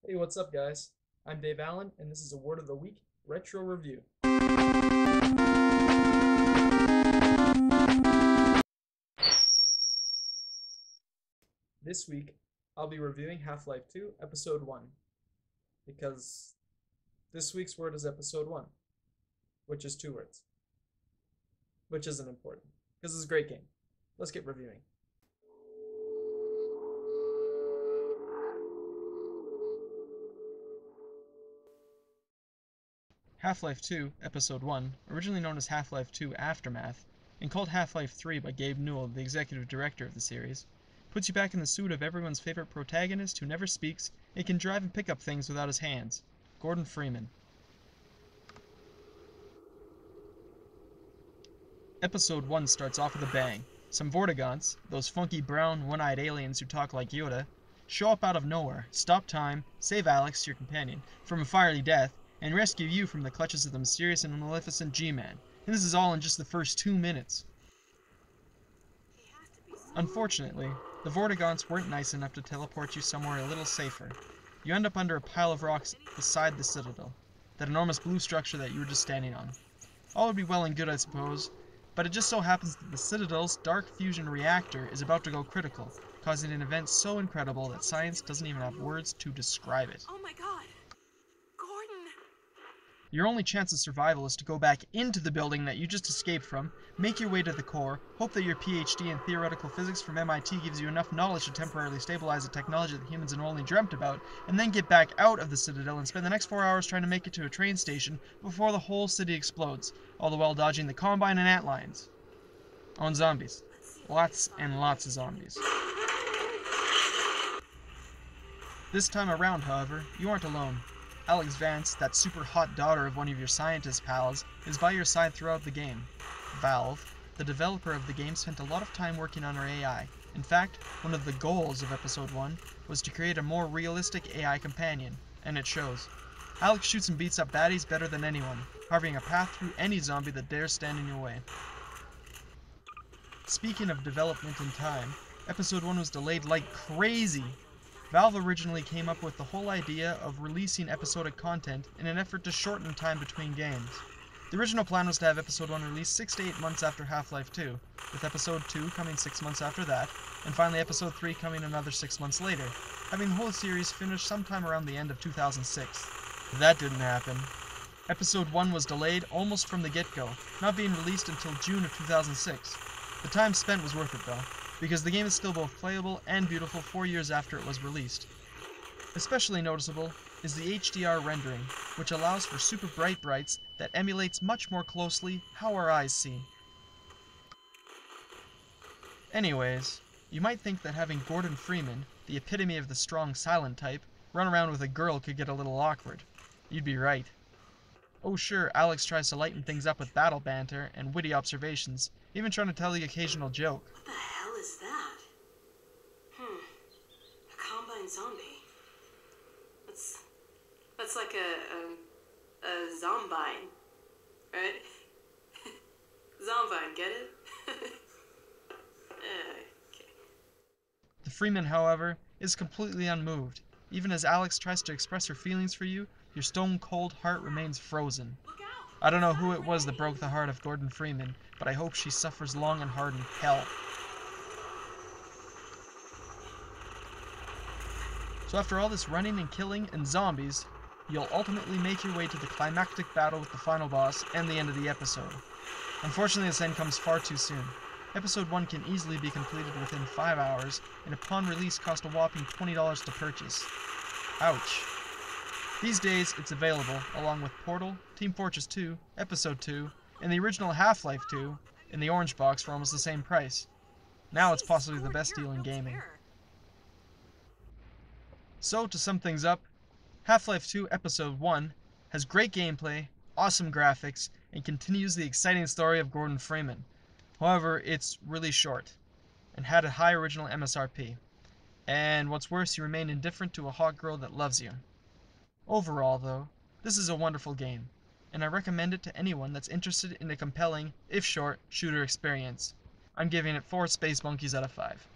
Hey, what's up, guys? I'm Dave Allen, and this is a Word of the Week Retro Review. This week, I'll be reviewing Half-Life 2, Episode 1, because this week's word is Episode 1, which is two words, which isn't important, because it's a great game. Let's get reviewing. Half-Life 2, Episode 1, originally known as Half-Life 2 Aftermath, and called Half-Life 3 by Gabe Newell, the executive director of the series, puts you back in the suit of everyone's favorite protagonist who never speaks and can drive and pick up things without his hands, Gordon Freeman. Episode 1 starts off with a bang. Some Vortigaunts, those funky brown, one-eyed aliens who talk like Yoda, show up out of nowhere, stop time, save Alex, your companion, from a fiery death, and rescue you from the clutches of the mysterious and maleficent G-Man. And this is all in just the first 2 minutes. Unfortunately, the Vortigaunts weren't nice enough to teleport you somewhere a little safer. You end up under a pile of rocks beside the Citadel, that enormous blue structure that you were just standing on. All would be well and good, I suppose, but it just so happens that the Citadel's dark fusion reactor is about to go critical, causing an event so incredible that science doesn't even have words to describe it. Oh my god! Gordon! Your only chance of survival is to go back into the building that you just escaped from, make your way to the core, hope that your PhD in theoretical physics from MIT gives you enough knowledge to temporarily stabilize a technology that humans had only dreamt about, and then get back out of the Citadel and spend the next 4 hours trying to make it to a train station before the whole city explodes, all the while dodging the Combine and antlions. Oh, and zombies. Lots and lots of zombies. This time around, however, you aren't alone. Alex Vance, that super hot daughter of one of your scientist pals, is by your side throughout the game. Valve, the developer of the game, spent a lot of time working on her AI. In fact, one of the goals of Episode 1 was to create a more realistic AI companion, and it shows. Alex shoots and beats up baddies better than anyone, carving a path through any zombie that dares stand in your way. Speaking of development in time, Episode 1 was delayed like crazy. Valve originally came up with the whole idea of releasing episodic content in an effort to shorten time between games. The original plan was to have Episode 1 released 6 to 8 months after Half-Life 2, with Episode 2 coming 6 months after that, and finally Episode 3 coming another 6 months later, having the whole series finished sometime around the end of 2006. That didn't happen. Episode 1 was delayed almost from the get-go, not being released until June of 2006. The time spent was worth it though, because the game is still both playable and beautiful 4 years after it was released. Especially noticeable is the HDR rendering, which allows for super bright brights that emulates much more closely how our eyes see. Anyways, you might think that having Gordon Freeman, the epitome of the strong silent type, run around with a girl could get a little awkward. You'd be right. Oh sure, Alex tries to lighten things up with battle banter and witty observations, even trying to tell the occasional joke. What the hell is that? A Combine zombie. That's like a zombine, right? Zombine, get it? Okay. The Freeman, however, is completely unmoved. Even as Alex tries to express her feelings for you, your stone-cold heart remains frozen. Look out! I don't know who it was that broke the heart of Gordon Freeman, but I hope she suffers long and hard in hell. So after all this running and killing and zombies, you'll ultimately make your way to the climactic battle with the final boss and the end of the episode. Unfortunately, this end comes far too soon. Episode 1 can easily be completed within 5 hours, and upon release cost a whopping $20 to purchase. Ouch. These days, it's available, along with Portal, Team Fortress 2, Episode 2, and the original Half-Life 2, in the orange box for almost the same price. Now it's possibly the best deal in gaming. So, to sum things up, Half-Life 2 Episode 1 has great gameplay, awesome graphics, and continues the exciting story of Gordon Freeman. However, it's really short, and had a high original MSRP. And what's worse, you remain indifferent to a hot girl that loves you. Overall, though, this is a wonderful game, and I recommend it to anyone that's interested in a compelling, if short, shooter experience. I'm giving it 4 space monkeys out of 5.